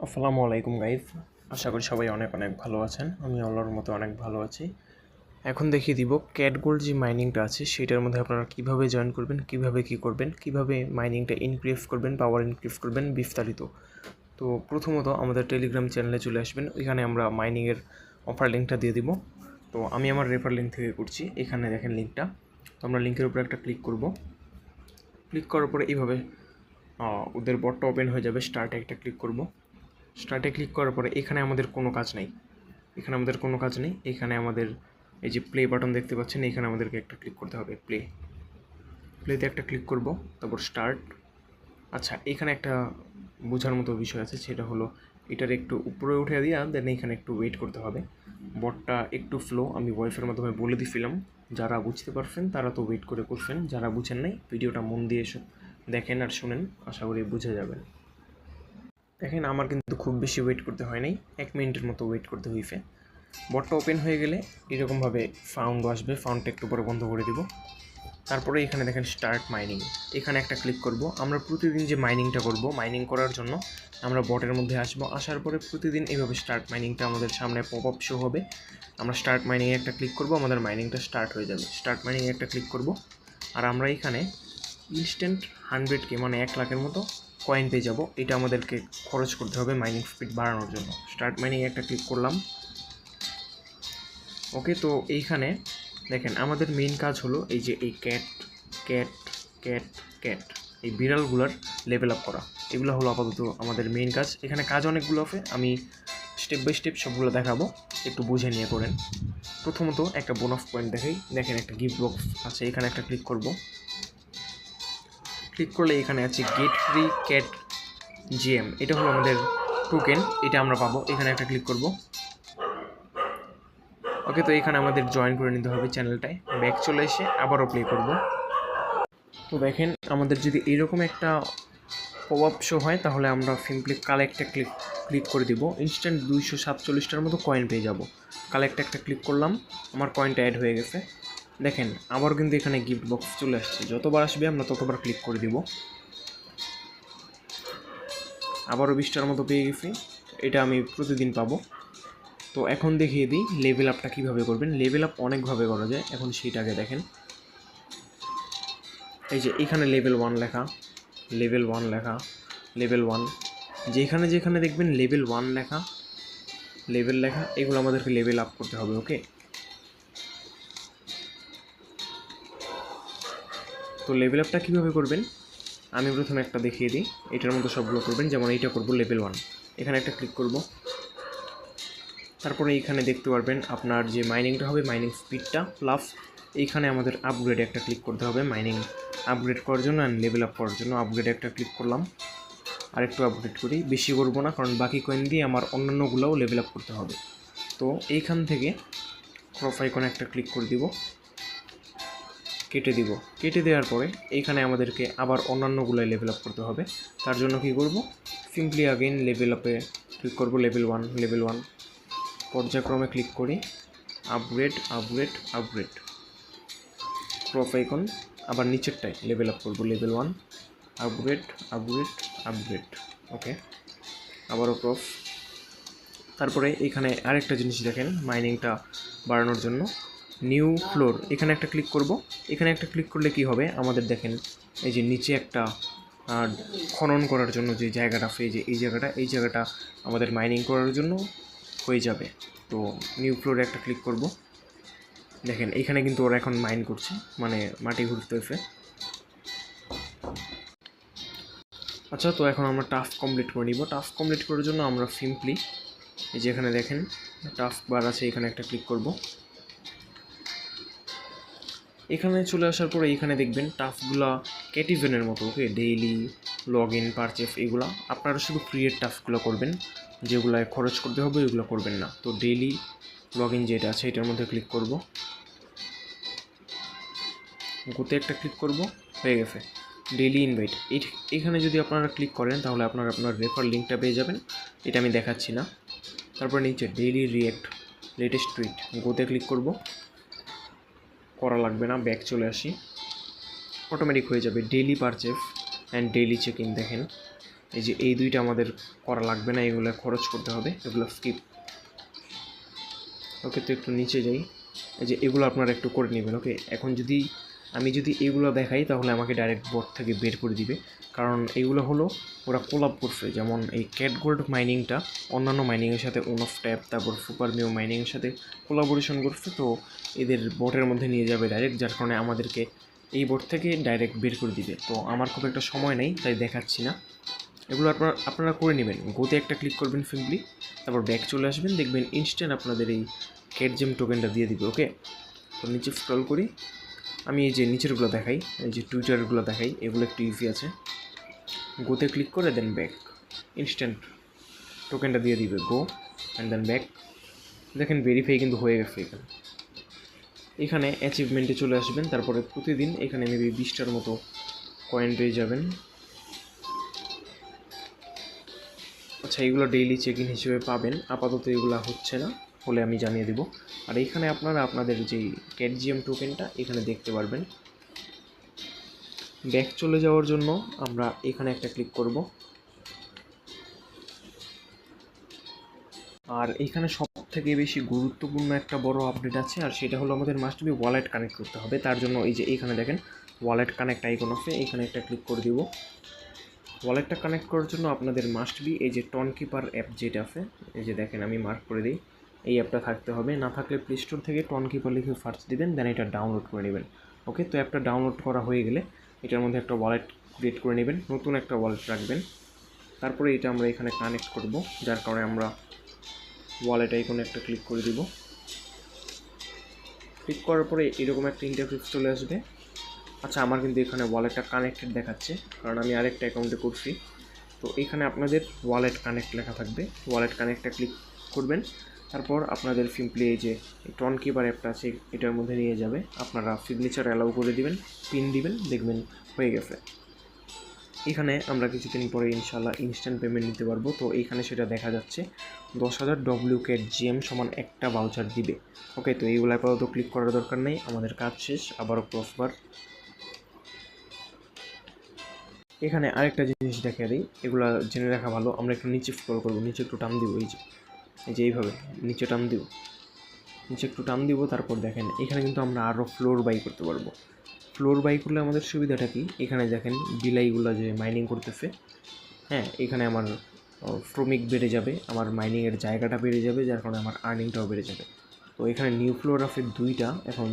আসসালামু আলাইকুম গাইজ, আশা করি সবাই অনেক অনেক ভালো আছেন। আমি আল্লাহর মতো অনেক ভালো আছি। এখন দেখিয়ে দিব ক্যাট গোল্ড যে মাইনিংটা আছে সেটার মধ্যে আপনারা কীভাবে জয়েন করবেন, কীভাবে কী করবেন, কীভাবে মাইনিংটা ইনক্রিজ করবেন, পাওয়ার ইনক্রিজ করবেন বিস্তারিত। তো প্রথমত আমাদের টেলিগ্রাম চ্যানেলে চলে আসবেন, ওইখানে আমরা মাইনিংয়ের অফার লিঙ্কটা দিয়ে দিব। তো আমি আমার রেফার লিঙ্ক থেকে করছি, এখানে দেখেন লিঙ্কটা। তো আমরা লিঙ্কের উপরে একটা ক্লিক করব। ক্লিক করার পরে এইভাবে ওদের বটটা ওপেন হয়ে যাবে। স্টার্টে একটা ক্লিক করব। স্টার্টে ক্লিক করার পরে এখানে আমাদের কোনো কাজ নেই, এখানে আমাদের এই যে প্লে বাটন দেখতে পাচ্ছেন, এখানে আমাদেরকে একটা ক্লিক করতে হবে। প্লেতে একটা ক্লিক করব, তারপর স্টার্ট। আচ্ছা, এখানে একটা বোঝার মতো বিষয় আছে, সেটা হলো এটার একটু উপরে উঠে দিয়া দেন এখানে একটু ওয়েট করতে হবে। বটটা একটু ফ্লো আমি ভয়েসের মাধ্যমে বলে দিছিলাম, যারা বুঝতে পারছেন তারা তো ওয়েট করে করছেন, যারা বুঝেন নাই ভিডিওটা মন দিয়ে দেখেন আর শুনেন, আশা করি বুঝে যাবেন। দেখেন আমার কিন্তু খুব বেশি ওয়েট করতে হয় নাই, 1 মিনিটের মতো ওয়েট করতে হয়েছে। বটটা ওপেন হয়ে গেলে এরকমভাবে সাউন্ড আসবে, সাউন্ডটা একটু পরে বন্ধ করে দিব। তারপরে এখানে দেখেন স্টার্ট মাইনিং, এখানে একটা ক্লিক করব। আমরা প্রতিদিন যে মাইনিংটা করব, মাইনিং করার জন্য আমরা বটের মধ্যে আসবো, আসার পরে প্রতিদিন এইভাবে স্টার্ট মাইনিংটা আমাদের সামনে পপ আপ শো হবে। আমরা স্টার্ট মাইনিংয়ে একটা ক্লিক করব, আমাদের মাইনিংটা স্টার্ট হয়ে যাবে। স্টার্ট মাইনিংয়ে একটা ক্লিক করব, আর আমরা এখানে ইনস্ট্যান্ট 100K মানে 1 লাখের মতো কয়েন পেয়ে যাব। এটা আমাদেরকে খরচ করতে হবে মাইনিং স্পিড বাড়ানোর জন্য। স্টার্ট মাইনিং একটা ক্লিক করলাম। ওকে, তো এইখানে দেখেন আমাদের মেইন কাজ হলো এই যে এই ক্যাট ক্যাট ক্যাট ক্যাট এই বিড়ালগুলোর লেভেল আপ করা, এগুলো হলো আপাতত আমাদের মেইন কাজ। এখানে কাজ অনেকগুলো আছে, আমি স্টেপ বাই স্টেপ সবগুলো দেখাবো, একটু বুঝে নিয়ে করেন। প্রথমত একটা বোনাস পয়েন্ট দেখাই, দেখেন একটা গিফট বক্স আছে, এখানে একটা ক্লিক করব। ক্লিক করলে এখানে আছে গেট ফ্রি ক্যাট জিএম, এটা হলো আমাদের টোকেন, এটা আমরা পাবো। এখানে একটা ক্লিক করব। ওকে, তো এখানে আমাদের জয়েন করে নিতে হবে চ্যানেলটায়। ব্যাক চলে এসে আবারও প্লে করব। তো দেখেন আমাদের যদি এইরকম একটা পপ আপ শো হয়, তাহলে আমরা সিম্পলি কালেক্টে ক্লিক করে দিব। ইনস্ট্যান্ট 247টার মতো কয়েন পেয়ে যাব। কালেক্টে একটা ক্লিক করলাম, আমার কয়েনটা অ্যাড হয়ে গেছে। দেখেন আবার কিন্তু এখানে গিফট বক্স চলে আসছে, যতবার আসবে আমরা ততবার ক্লিক করে দিব। আবারও 20টার মতো পেয়ে গেছি, এটা আমি প্রতিদিন পাবো। তো এখন দেখিয়ে দিই লেভেল আপটা কীভাবে করবেন। লেভেল আপ অনেকভাবে করা যায়, এখন সেইটাকে দেখেন। এই যে এখানে লেভেল 1 লেখা, লেভেল 1 লেখা, লেভেল 1, যেখানে যেখানে দেখবেন লেভেল 1 লেখা, লেভেল লেখা, এগুলো আমাদেরকে লেভেল আপ করতে হবে। ওকে, তো লেভেল আপটা কীভাবে করবেন আমি প্রথমে একটা দেখিয়ে দিই। এটার মধ্যে সবগুলো করবেন, যেমন এইটা করব লেভেল 1, এখানে একটা ক্লিক করব। তারপরে এইখানে দেখতে পারবেন আপনার যে মাইনিংটা হবে, মাইনিং স্পিডটা প্লাস এইখানে আমাদের আপগ্রেডে একটা ক্লিক করতে হবে মাইনিং আপগ্রেড করার জন্য অ্যান্ড লেভেল আপ করার জন্য। আপগ্রেডে একটা ক্লিক করলাম, আর একটু আপগ্রেড করি, বেশি করবো না কারণ বাকি কয়েন দিয়ে আমার অন্যান্যগুলোও লেভেল আপ করতে হবে। তো এইখান থেকে ক্রপ আইকনে একটা ক্লিক করে দিব, কেটে দিব। কেটে দেওয়ার পরে এইখানে আমাদেরকে আবার অন্যান্যগুলোই লেভেল আপ করতে হবে। তার জন্য কী করব, সিম্পলি আগেইন লেভেল আপে ক্লিক করব, লেভেল 1 পর্যায়ক্রমে ক্লিক করি, upgrade upgrade upgrade, crop icon, আবার নিচেরটায় লেভেল আপ করব, লেভেল 1 আপগ্রেড আপগ্রেড আপগ্রেড। ওকে, আবারও ক্রপ। তারপরে এখানে আরেকটা জিনিস দেখেন মাইনিংটা বাড়ানোর জন্য, নিউ ফ্লোর, এখানে একটা ক্লিক করব। এখানে একটা ক্লিক করলে কি হবে, আমাদের দেখেন এই যে নিচে একটা খনন করার জন্য যে জায়গাটা, এই জায়গাটা আমাদের মাইনিং করার জন্য হয়ে যাবে। তো নিউ ফ্লোরে একটা ক্লিক করব। দেখেন এইখানে কিন্তু ওরা এখন মাইন করছে, মানে মাটি ঘুরতেছে। আচ্ছা, তো এখন আমরা টাস্ক কমপ্লিট করে নিব। টাস্ক কমপ্লিট করার জন্য আমরা সিম্পলি এই যে এখানে দেখেন টাস্ক বার আছে, এখানে একটা ক্লিক করব। এখানে চলে আসার পরে এখানে দেখবেন টাস্কগুলো ক্যাটিভেনের মতো। ওকে, ডেইলি, লগ ইন, পারচেস, এগুলো আপনারা শুধু ফ্রিয়ের টাস্কগুলো করবেন, যেগুলো খরচ করতে হবে ওইগুলো করবেন না। তো ডেইলি লগ ইন যেটা আছে এটার মধ্যে ক্লিক করব, গোতে একটা ক্লিক করব, হয়ে গেছে। ডেইলি ইনভাইট, এখানে যদি আপনারা ক্লিক করেন তাহলে আপনারা আপনার রেফার লিঙ্কটা পেয়ে যাবেন, এটা আমি দেখাচ্ছি না। তারপর নিচে ডেইলি রিঅ্যাক্ট, লেটেস্ট টুইট, গোতে ক্লিক করব, করা লাগবে না, ব্যাক চলে আসি, অটোমেটিক হয়ে যাবে। Daily purchase and daily check in, দেখেন এই যে এই দুইটা আমাদের করা লাগবে না, এগুলো খরচ করতে হবে, এগুলো স্কিপ। ওকে, তো একটু নিচে যাই। এই যে এগুলো আপনারা একটু করে নেবেন। ওকে, এখন আমি যদি এগুলো দেখাই তাহলে আমাকে ডাইরেক্ট বোর্ড থেকে বের করে দিবে, কারণ এগুলো হলো ওরা কোলাব করছে। যেমন এই ক্যাট গোল্ড মাইনিংটা অন্যান্য মাইনিংয়ের সাথে ওনফ ট্যাপ তারপর সুপার মিও মাইনিংয়ের সাথে কোলাবোরেশন করছে, তো এদের বোটের মধ্যে নিয়ে যাবে ডাইরেক্ট, যার কারণে আমাদেরকে এই বোর্ড থেকে ডাইরেক্ট বের করে দিবে। তো আমার খুব একটা সময় নেই, তাই দেখাচ্ছি না। এগুলো আপনারা করে নেবেন। গোতে একটা ক্লিক করবেন সিম্পলি, তারপর ব্যাক চলে আসবেন, দেখবেন ইনস্ট্যান্ট আপনাদের এই ক্যাট জেম টোকেনটা দিয়ে দিবে। ওকে, তো নিচে স্ক্রল করি, আমি এই যে নিচেরগুলো দেখাই, এই যে টুইটারগুলো দেখাই, এগুলো একটু ইজি আছে। গোতে ক্লিক করে দেন ব্যাক, ইনস্ট্যান্ট টোকেনটা দিয়ে দিবে। গো অ্যান্ড দেন ব্যাক, দেখেন ভেরিফাই কিন্তু হয়ে গেছে। এখানে অ্যাচিভমেন্টে চলে আসবেন, তারপরে প্রতিদিন এখানে মেবি 20টার মতো কয়েন পেয়ে যাবেন। আচ্ছা, এগুলো ডেইলি চেক ইন হিসেবে পাবেন, আপাতত এগুলো হচ্ছে না, হলে আমি জানিয়ে দেবো। আর এইখানে আপনারা আপনাদের যেই ক্যাটজিএম টোকেনটা এখানে দেখতে পারবেন। ব্যাক চলে যাওয়ার জন্য আমরা এখানে একটা ক্লিক করব, আর এখানে সব থেকে বেশি গুরুত্বপূর্ণ একটা বড় আপডেট আছে, আর সেটা হলো আমাদের মাস্ট বি ওয়ালেট কানেক্ট করতে হবে। তার জন্য এই যে এখানে দেখেন ওয়ালেট কানেক্ট আইকন আছে, এখানে একটা ক্লিক করে দিব। ওয়ালেটটা কানেক্ট করার জন্য আপনাদের মাস্ট বি এই যে টন কিপার অ্যাপ যেটা আছে, এই যে দেখেন আমি মার্ক করে দিই, এই অ্যাপটা থাকতে হবে। না থাকলে প্লে স্টোর থেকে টন কিপার লিখে সার্চ দিবেন, দেন এটা ডাউনলোড করে নেবেন। ওকে, তো অ্যাপটা ডাউনলোড করা হয়ে গেলে এটার মধ্যে একটা ওয়ালেট ক্রিয়েট করে নেবেন, নতুন একটা ওয়ালেট রাখবেন। তারপরে এটা আমরা এখানে কানেক্ট করব, যার কারণে আমরা ওয়ালেট আইকনে একটা ক্লিক করে দিব। ক্লিক করার পরে এরকম একটা ইন্টারফেস চলে আসবে। আচ্ছা, আমার কিন্তু এখানে ওয়ালেটটা কানেক্টেড দেখাচ্ছে, কারণ আমি আরেকটা অ্যাকাউন্টে করছি। তো এখানে আপনাদের ওয়ালেট কানেক্ট লেখা থাকবে, ওয়ালেট কানেক্টটা ক্লিক করবেন। তারপর আপনাদের সিম্পলি এই যে টন কিপার অ্যাপটা আছে এটার মধ্যে নিয়ে যাবে, আপনারা সিগনেচার অ্যালাউ করে দিবেন, পিন দিবেন, দেখবেন হয়ে গেছে। এখানে আমরা কিছুদিন পরে ইনশাল্লাহ ইনস্ট্যান্ট পেমেন্ট নিতে পারবো। তো এইখানে সেটা দেখা যাচ্ছে 10,000 WKTGM সমান একটা ভাউচার দিবে। ওকে, তো এইগুলো আপাতত ক্লিক করার দরকার নেই, আমাদের কাজ শেষ। আবারও প্রসবার এখানে আরেকটা জিনিস দেখা দিই, এগুলো জেনে রাখা ভালো। আমরা একটু নিচে স্ক্রল করবো, নিচে একটু টান দিব, এই যে এইভাবে নিচে টান দিব, নিচে একটু টান দিব। তারপর দেখেন এখানে কিন্তু আমরা আরও ফ্লোর বাই করতে পারবো। ফ্লোর বাই করলে আমাদের সুবিধাটা কি, এখানে দেখেন বিলাইগুলো যে মাইনিং করতেছে, হ্যাঁ, এখানে আমার শ্রমিক বেড়ে যাবে, আমার মাইনিংয়ের জায়গাটা বেড়ে যাবে, যার কারণে আমার আর্নিংটাও বেড়ে যাবে। তো এখানে নিউ ফ্লোর আছে দুইটা, এখন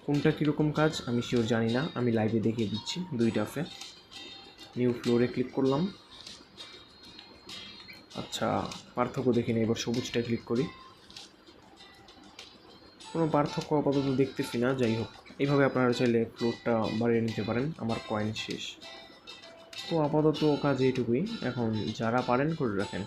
কোনটা কীরকম কাজ আমি শিওর জানি না, আমি লাইভে দেখিয়ে দিচ্ছি। দুইটা আছে, নিউ ফ্লোরে ক্লিক করলাম। আচ্ছা, পার্থক্য দেখি না, এবার সবুজটায় ক্লিক করি, কোনো পার্থক্য আপাতত দেখতেছি না। যাই হোক, এইভাবে আপনারা চাইলে ফ্লোরটা বাড়িয়ে নিতে পারেন। আমার কয়েন শেষ, তো আপাতত কাজ এইটুকুই। এখন যারা পারেন করে রাখেন।